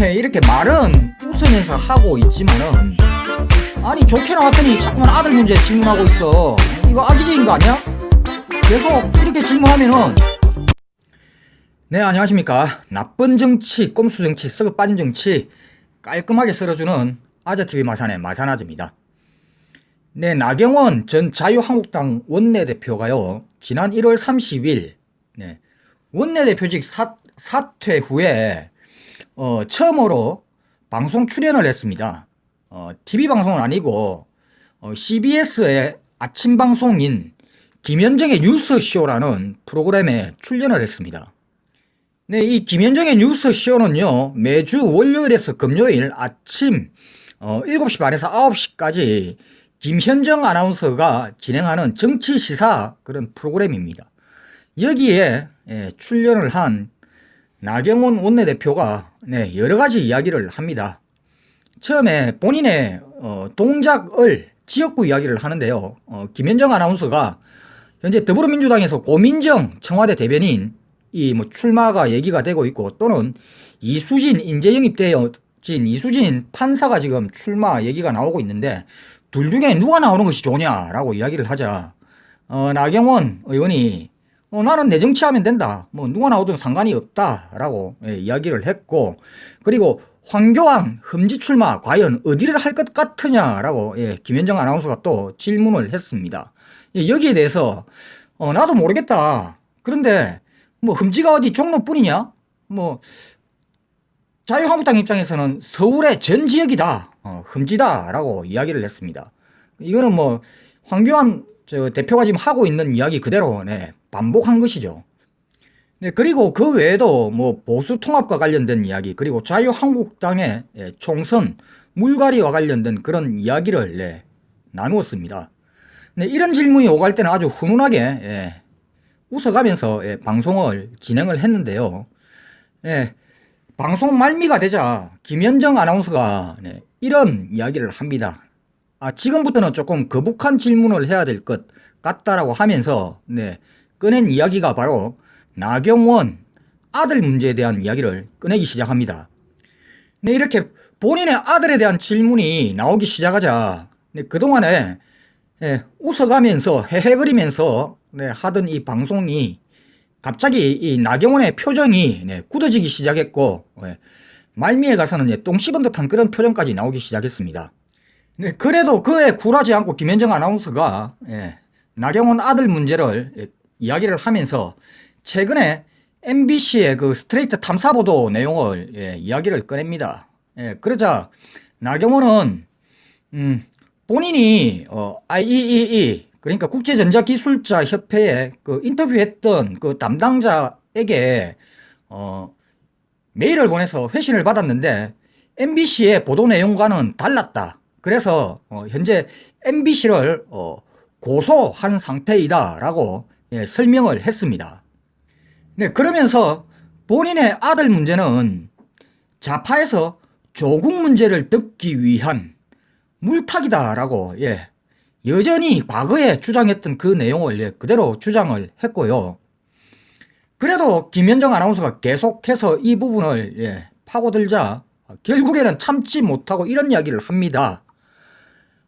이렇게 말은 웃으면서 하고 있지만은 아니 좋게 나왔더니 자꾸만 아들 문제 질문하고 있어. 이거 악의적인 거 아니야? 계속 이렇게 질문하면은. 네, 안녕하십니까. 나쁜 정치, 꼼수 정치, 썩어 빠진 정치 깔끔하게 썰어주는 아재TV 마산의 마산아재입니다. 네, 나경원 전 자유한국당 원내대표가요, 지난 1월 30일 원내대표직 사퇴 후에 처음으로 방송 출연을 했습니다. TV방송은 아니고 CBS의 아침 방송인 김현정의 뉴스쇼라는 프로그램에 출연을 했습니다. 네, 이 김현정의 뉴스쇼는요, 매주 월요일에서 금요일 아침 7시 반에서 9시까지 김현정 아나운서가 진행하는 정치시사 그런 프로그램입니다. 여기에 출연을 한 나경원 원내대표가 여러가지 이야기를 합니다. 처음에 본인의 동작을 지역구 이야기를 하는데요. 김현정 아나운서가 현재 더불어민주당에서 고민정 청와대 대변인 출마가 얘기가 되고 있고, 또는 이수진 인재 영입되어진 이수진 판사가 지금 출마 얘기가 나오고 있는데 둘 중에 누가 나오는 것이 좋냐라고 이야기를 하자 나경원 의원이 나는 내 정치하면 된다, 누가 나오든 상관이 없다라고 이야기를 했고, 그리고 황교안 흠지 출마 과연 어디를 할 것 같으냐라고 김현정 아나운서가 또 질문을 했습니다. 여기에 대해서 나도 모르겠다. 그런데 흠지가 어디 종로뿐이냐? 자유한국당 입장에서는 서울의 전 지역이다, 흠지다라고 이야기를 했습니다. 이거는 황교안 대표가 지금 하고 있는 이야기 그대로 반복한 것이죠. 그리고 그 외에도 보수 통합과 관련된 이야기, 그리고 자유한국당의 총선 물갈이와 관련된 그런 이야기를 나누었습니다. 이런 질문이 오갈 때는 아주 훈훈하게 웃어가면서 방송을 진행을 했는데요. 방송 말미가 되자 김현정 아나운서가 이런 이야기를 합니다. 지금부터는 조금 거북한 질문을 해야 될 것 같다라고 하면서 꺼낸 이야기가 바로 나경원 아들 문제에 대한 이야기를 꺼내기 시작합니다. 이렇게 본인의 아들에 대한 질문이 나오기 시작하자 그동안에 웃어가면서 헤헤거리면서 하던 이 방송이 갑자기 이 나경원의 표정이 굳어지기 시작했고, 말미에 가서는 똥 씹은 듯한 그런 표정까지 나오기 시작했습니다. 그래도 그에 굴하지 않고 김현정 아나운서가 나경원 아들 문제를 이야기를 하면서 최근에 MBC의 그 스트레이트 탐사보도 내용을 이야기를 꺼냅니다. 그러자 나경원은 본인이 IEEE, 그러니까 국제전자기술자협회에 그 인터뷰했던 그 담당자에게 메일을 보내서 회신을 받았는데 MBC의 보도 내용과는 달랐다. 그래서 현재 MBC를 고소한 상태이다 라고 설명을 했습니다. 그러면서 본인의 아들 문제는 좌파에서 조국 문제를 덮기 위한 물타기다 라고 여전히 과거에 주장했던 그 내용을 그대로 주장을 했고요. 그래도 김현정 아나운서가 계속해서 이 부분을 파고들자 결국에는 참지 못하고 이런 이야기를 합니다.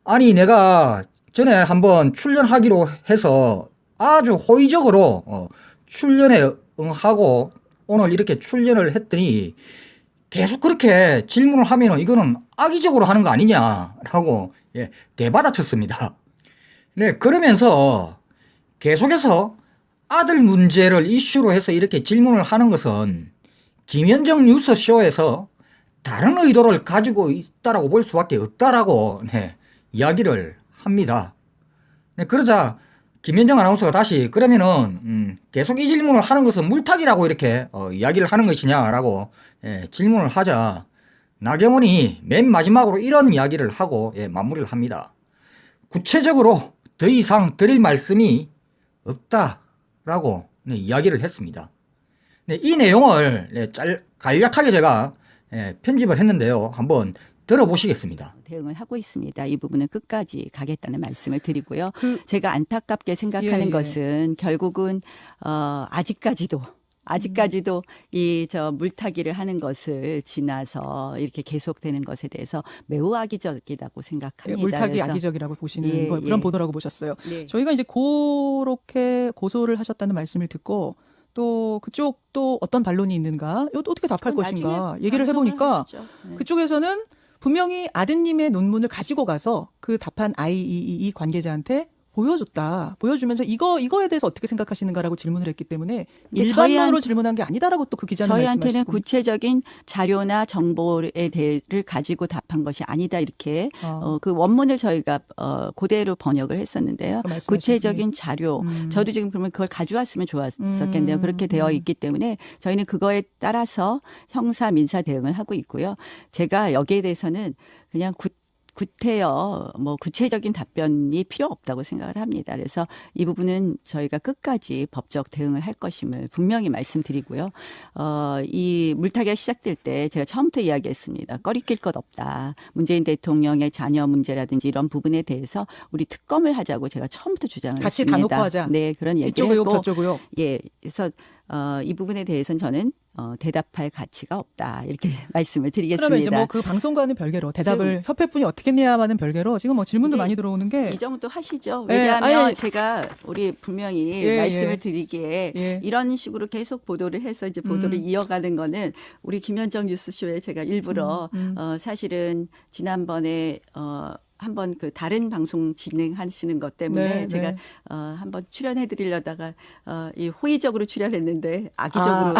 아니, 내가 전에 한번 출연하기로 해서 아주 호의적으로 출연에 응하고 오늘 이렇게 출연을 했더니 계속 그렇게 질문을 하면 이거는 악의적으로 하는 거 아니냐라고 대받아쳤습니다. 그러면서 계속해서 아들 문제를 이슈로 해서 이렇게 질문을 하는 것은 김현정 뉴스쇼에서 다른 의도를 가지고 있다라고 볼 수밖에 없다라고 이야기를 합니다. 그러자 김현정 아나운서가 다시 그러면은 계속 이 질문을 하는 것은 물타기라고 이렇게 이야기를 하는 것이냐라고 질문을 하자 나경원이 맨 마지막으로 이런 이야기를 하고 마무리를 합니다. 구체적으로 더 이상 드릴 말씀이 없다라고 이야기를 했습니다. 이 내용을 간략하게 제가 편집을 했는데요. 한번 들어보시겠습니다. 대응을 하고 있습니다. 이 부분은 끝까지 가겠다는 말씀을 드리고요. 제가 안타깝게 생각하는 것은 결국은 아직까지도 아직까지도 이 물타기를 하는 것을 지나서 이렇게 계속되는 것에 대해서 매우 악의적이라고 생각합니다. 물타기 그래서 악의적이라고 보시는 예, 그런 예. 보도라고 보셨어요. 네. 저희가 이제 그렇게 고소를 하셨다는 말씀을 듣고 또 그쪽 또 어떤 반론이 있는가, 이것도 어떻게 답할 그건 것인가 나중에 얘기를 해보니까 방송을 하시죠. 네. 그쪽에서는 분명히 아드님의 논문을 가지고 가서 그 답한 IEEE 관계자한테 보여주면서 이거에 대해서 어떻게 생각하시는가라고 질문을 했기 때문에 일반론으로 질문한 게 아니다라고 또 그 기자는 저희한테는 말씀하시고 구체적인 자료나 정보에 대해를 가지고 답한 것이 아니다 이렇게 그 원문을 저희가 그대로 번역을 했었는데요. 구체적인 자료 저도 지금 그러면 그걸 가져왔으면 좋았었겠네요. 그렇게 되어 있기 때문에 저희는 그거에 따라서 형사 민사 대응을 하고 있고요. 제가 여기에 대해서는 그냥 구체적인 답변이 필요 없다고 생각을 합니다. 그래서 이 부분은 저희가 끝까지 법적 대응을 할 것임을 분명히 말씀드리고요. 이 물타기가 시작될 때 제가 처음부터 이야기했습니다. 꺼리낄 것 없다. 문재인 대통령의 자녀 문제라든지 이런 부분에 대해서 우리 특검을 하자고 제가 처음부터 주장을 같이 했습니다. 다 놓고 하자. 네, 그런 얘기를 이쪽 의혹 했고, 저쪽 의혹. 예, 그래서 이 부분에 대해서는 저는 대답할 가치가 없다 이렇게 말씀을 드리겠습니다. 그러면 이제 뭐 그 방송과는 별개로 대답을 협회분이 어떻게 했냐와는 별개로 지금 뭐 질문도 많이 들어오는 게 이 정도 하시죠. 예, 왜냐하면 아니, 제가 우리 분명히 예, 말씀을 예. 드리기에 예. 이런 식으로 계속 보도를 해서 이제 보도를 이어가는 거는 우리 김현정 뉴스쇼에 제가 일부러 사실은 지난번에 한번 그 다른 방송 진행하시는 것 때문에 네, 제가 네. 한번 출연해 드리려다가 이 호의적으로 출연했는데 악의적으로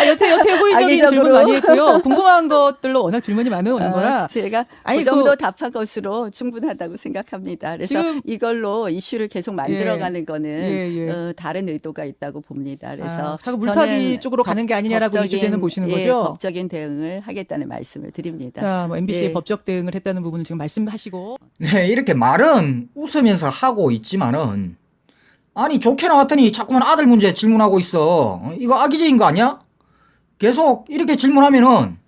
여태 호의적인 악의적으로. 질문 많이 했고요. 궁금한 것들로 워낙 질문이 많이 오는 거라. 제가 아니, 그 정도 답한 것으로 충분하다고 생각합니다. 그래서 지금- 이걸로 이슈를 계속 만들어가는 거는 예. 다른 의도가 있다고 봅니다. 그래서 자꾸 물타기 저는 쪽으로 가는 게 아니냐라고 이 주제는 보시는 거죠? 법적인 대응을 하겠다는 말씀을 드립니다. 자, 뭐 MBC의 예. 법적 대응을 했다는 부분을 지금 말씀하시고 네, 이렇게 말은 웃으면서 하고 있지만은 아니 좋게 나왔더니 자꾸만 아들 문제 질문하고 있어. 이거 악의적인 거 아니야? 계속 이렇게 질문하면은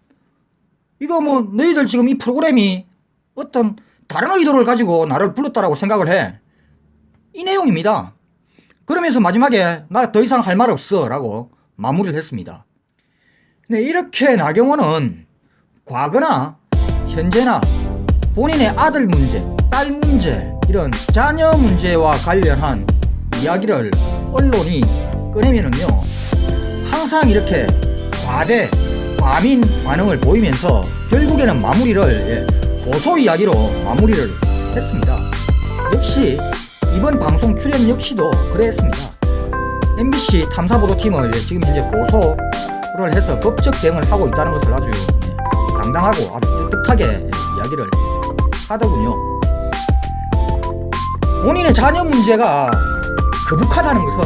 이거 뭐 너희들 지금 이 프로그램이 어떤 다른 의도를 가지고 나를 불렀다라고 생각을 해. 이 내용입니다. 그러면서 마지막에 나 더 이상 할 말 없어 라고 마무리를 했습니다. 근데 이렇게 나경원은 과거나 현재나 본인의 아들 문제, 딸 문제, 이런 자녀 문제와 관련한 이야기를 언론이 꺼내면은요, 항상 이렇게 과민 반응을 보이면서 결국에는 마무리를 고소 이야기로 마무리를 했습니다. 역시 이번 방송 출연 역시도 그랬습니다. MBC 탐사보도팀을 지금 현재 고소를 해서 법적 대응을 하고 있다는 것을 아주 당당하고 아주 뜨뜻하게 이야기를 하더군요. 본인의 자녀 문제가 거북하다는 것은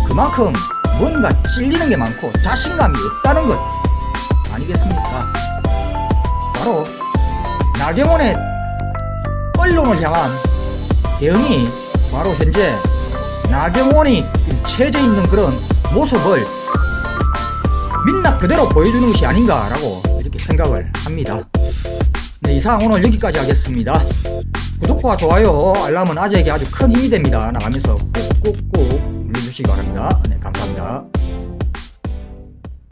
그만큼 뭔가 찔리는 게 많고 자신감이 없다는 것 아니겠습니까? 바로 나경원의 언론을 향한 대응이 바로 현재 나경원이 처져 있는 그런 모습을 민낯 그대로 보여주는 것이 아닌가라고 이렇게 생각을 합니다. 네, 이상 오늘 여기까지 하겠습니다. 구독과 좋아요, 알람은 아재에게 아주 큰 힘이 됩니다. 나가면서 꾹꾹꾹 눌러주시기 바랍니다. 네, 감사합니다.